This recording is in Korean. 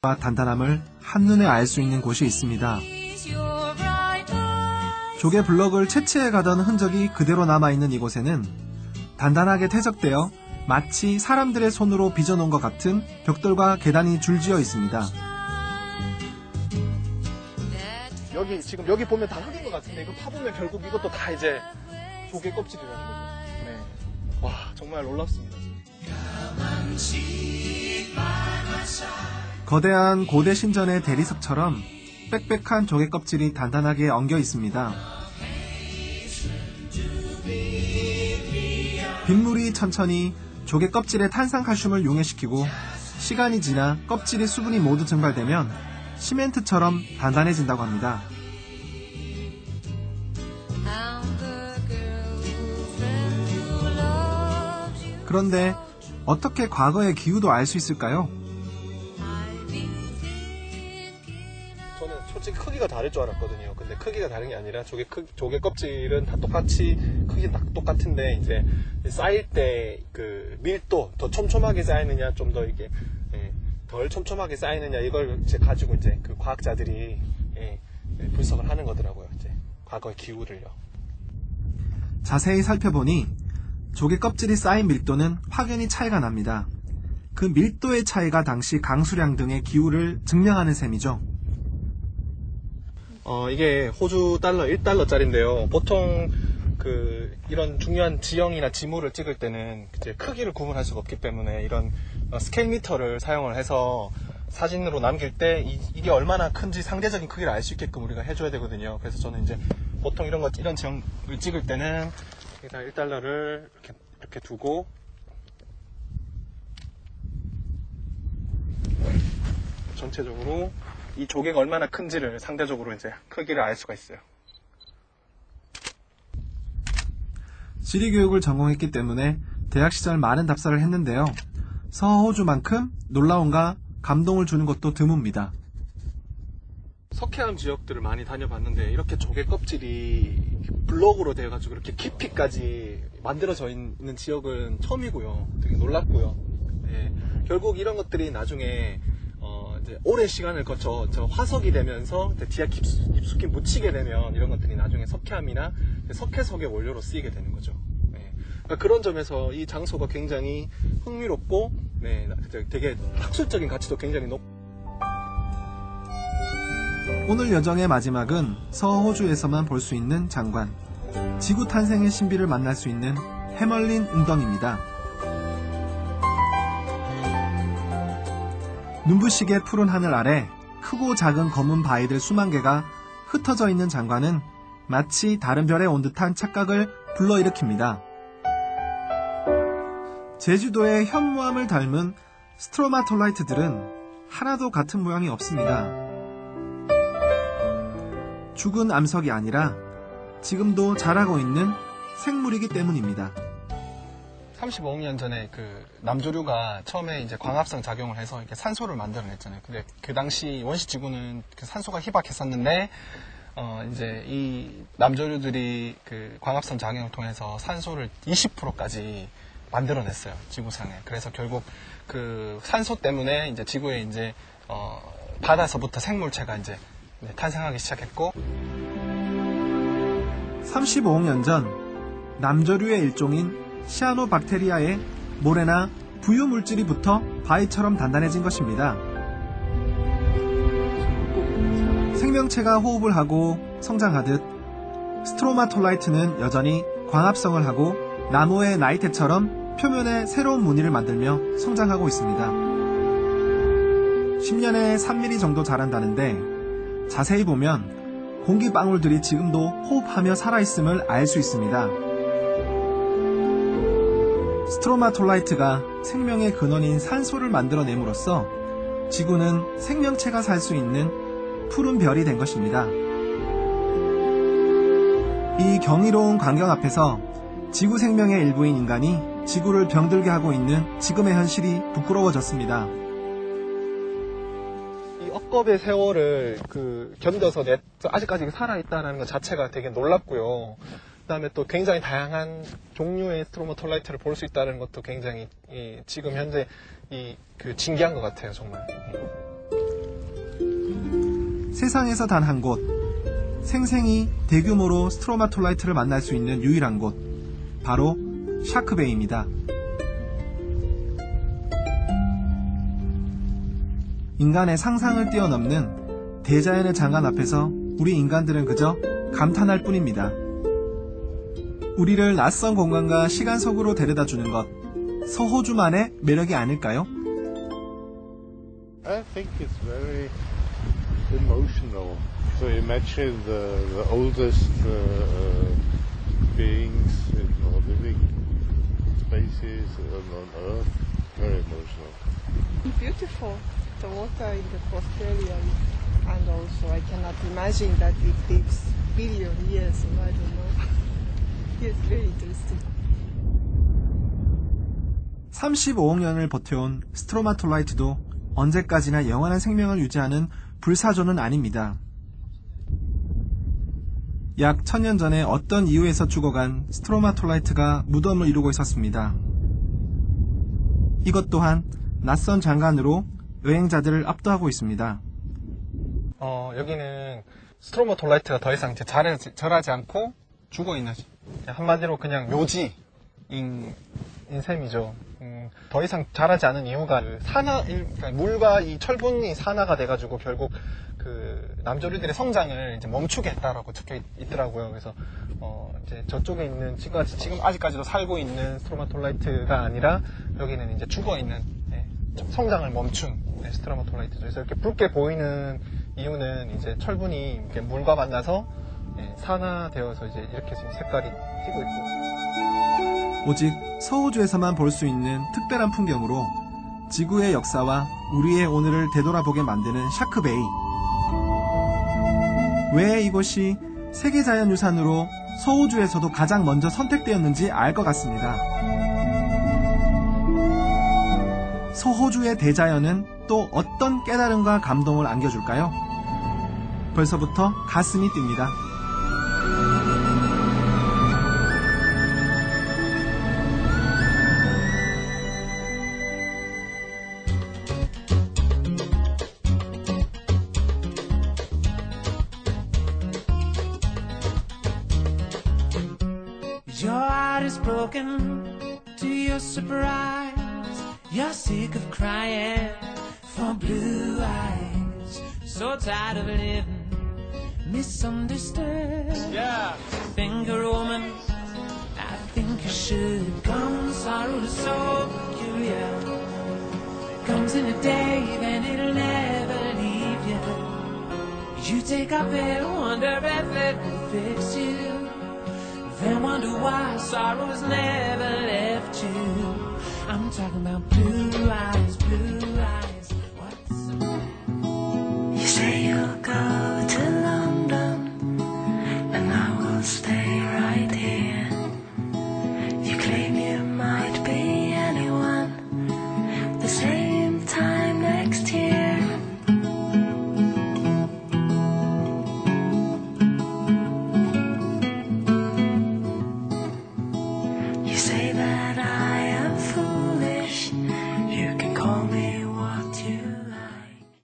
단단함을 한눈에 알 수 있는 곳이 있습니다. 조개 블럭을 채취해 가던 흔적이 그대로 남아있는 이곳에는 단단하게 태적되어 마치 사람들의 손으로 빚어놓은 것 같은 벽돌과 계단이 줄지어 있습니다. 지금 여기 보면 다 흙인 것 같은데 이거 파보면 결국 이것도 다 이제 조개 껍질이라는 거죠. 네. 와, 정말 놀랍습니다. 거대한 고대 신전의 대리석처럼 빽빽한 조개 껍질이 단단하게 엉겨 있습니다. 빗물이 천천히 조개 껍질의 탄산칼슘을 용해시키고 시간이 지나 껍질의 수분이 모두 증발되면 시멘트처럼 단단해진다고 합니다. 그런데 어떻게 과거의 기후도 알 수 있을까요? 저는 솔직히 크기가 다를 줄 알았거든요. 근데 크기가 다른 게 아니라 조개 껍질은 다 똑같이 크기 다 똑같은데 이제 쌓일 때 그 밀도 더 촘촘하게 쌓이느냐 좀 더 이게 덜 촘촘하게 쌓이느냐 이걸 이제 가지고 이제 그 과학자들이 분석을 하는 거더라고요. 이제 과거의 기후를요. 자세히 살펴보니 조개 껍질이 쌓인 밀도는 확연히 차이가 납니다. 그 밀도의 차이가 당시 강수량 등의 기후를 증명하는 셈이죠. 이게 호주 달러 1달러짜리인데요. 보통 이런 중요한 지형이나 지물을 찍을 때는 이제 크기를 구분할 수가 없기 때문에 이런 스케일 미터를 사용을 해서 사진으로 남길 때 이게 얼마나 큰지 상대적인 크기를 알 수 있게끔 우리가 해줘야 되거든요. 그래서 저는 이제 보통 이런 지형을 찍을 때는 일단 1달러를 이렇게 두고 전체적으로 이 조개가 얼마나 큰지를 상대적으로 이제 크기를 알 수가 있어요. 지리교육을 전공했기 때문에 대학 시절 많은 답사를 했는데요. 서호주만큼 놀라움과 감동을 주는 것도 드뭅니다. 석회암 지역들을 많이 다녀봤는데 이렇게 조개 껍질이 블럭으로 되어가지고 이렇게 깊이까지 만들어져 있는 지역은 처음이고요. 되게 놀랍고요. 결국 이런 것들이 나중에 이제 오랜 시간을 거쳐 화석이 되면서 뒤에 깊숙이 묻히게 되면 이런 것들이 나중에 석회암이나 석회석의 원료로 쓰이게 되는 거죠. 그러니까 그런 점에서 이 장소가 굉장히 흥미롭고 되게 학술적인 가치도 굉장히 높고. 오늘 여정의 마지막은 서호주에서만 볼 수 있는 장관, 지구 탄생의 신비를 만날 수 있는 해멀린 웅덩이입니다. 눈부시게 푸른 하늘 아래 크고 작은 검은 바위들 수만 개가 흩어져 있는 장관은 마치 다른 별에 온 듯한 착각을 불러일으킵니다. 제주도의 현무암을 닮은 스트로마톨라이트들은 하나도 같은 모양이 없습니다. 죽은 암석이 아니라 지금도 자라고 있는 생물이기 때문입니다. 35억 년 전에 남조류가 처음에 이제 광합성 작용을 해서 이렇게 산소를 만들어냈잖아요. 근데 그 당시 원시 지구는 산소가 희박했었는데, 이제 이 남조류들이 광합성 작용을 통해서 산소를 20%까지 만들어냈어요. 지구상에. 그래서 결국 산소 때문에 이제 지구에 이제, 바다에서부터 생물체가 이제 탄생하기 시작했고. 35억 년 전 남조류의 일종인 시아노박테리아의 모래나 부유 물질이 붙어 바위처럼 단단해진 것입니다. 생명체가 호흡을 하고 성장하듯 스트로마톨라이트는 여전히 광합성을 하고 나무의 나이테처럼 표면에 새로운 무늬를 만들며 성장하고 있습니다. 10년에 3mm 정도 자란다는데 자세히 보면 공기방울들이 지금도 호흡하며 살아있음을 알 수 있습니다. 스트로마톨라이트가 생명의 근원인 산소를 만들어냄으로써 지구는 생명체가 살 수 있는 푸른 별이 된 것입니다. 이 경이로운 광경 앞에서 지구 생명의 일부인 인간이 지구를 병들게 하고 있는 지금의 현실이 부끄러워졌습니다. 이 억겁의 세월을 견뎌서 아직까지 살아있다는 것 자체가 되게 놀랍고요. 그다음에 또 굉장히 다양한 종류의 스트로마톨라이트를 볼 수 있다는 것도 굉장히 지금 현재 신기한 것 같아요, 정말. 세상에서 단 한 곳, 생생히 대규모로 스트로마톨라이트를 만날 수 있는 유일한 곳, 바로 샤크베이입니다. 인간의 상상을 뛰어넘는 대자연의 장관 앞에서 우리 인간들은 그저 감탄할 뿐입니다. 우리를 낯선 공간과 시간 속으로 데려다 주는 것, 서호주만의 매력이 아닐까요? I think it's very emotional. So imagine the oldest beings living spaces on Earth. Very emotional. Beautiful. The water in the Australia, and also I cannot imagine that it takes billion years. So I don't know. It's very interesting. 35억 년을 버텨온 스트로마톨라이트도 언제까지나 영원한 생명을 유지하는 불사조는 아닙니다. 약 1000년 전에 어떤 이유에서 죽어간 스트로마톨라이트가 무덤을 이루고 있었습니다. 이것 또한 낯선 장관으로 여행자들을 압도하고 있습니다. 여기는 스트로마톨라이트가 더 이상 이제 절하지 않고 죽어있는, 한마디로 그냥 묘지인 셈이죠. 더 이상 자라지 않은 이유가 그러니까 물과 이 철분이 산화가 돼가지고 결국 그 남조류들의 성장을 이제 멈추게 했다라고 적혀 있더라고요. 그래서 이제 저쪽에 있는 지금 아직까지도 살고 있는 스트로마톨라이트가 아니라 여기는 이제 죽어 있는, 성장을 멈춘 스트로마톨라이트죠. 그래서 이렇게 붉게 보이는 이유는 이제 철분이 이렇게 물과 만나서 산화되어서 이제 이렇게 지금 색깔이 튀고 있고. 오직 서호주에서만 볼 수 있는 특별한 풍경으로 지구의 역사와 우리의 오늘을 되돌아보게 만드는 샤크베이. 왜 이곳이 세계자연유산으로 서호주에서도 가장 먼저 선택되었는지 알 것 같습니다. 서호주의 대자연은 또 어떤 깨달음과 감동을 안겨줄까요? 벌써부터 가슴이 뜁니다. Your heart is broken to your surprise. You're sick of crying for blue eyes. So tired of living misunderstood. Yeah. Finger woman, I think you should. Come, sorrow is so peculiar. Comes in a day, then it'll never leave you. You take up it, wonder if it will fix you. Then wonder why sorrow has never left you. I'm talking about blue eyes, blue eyes.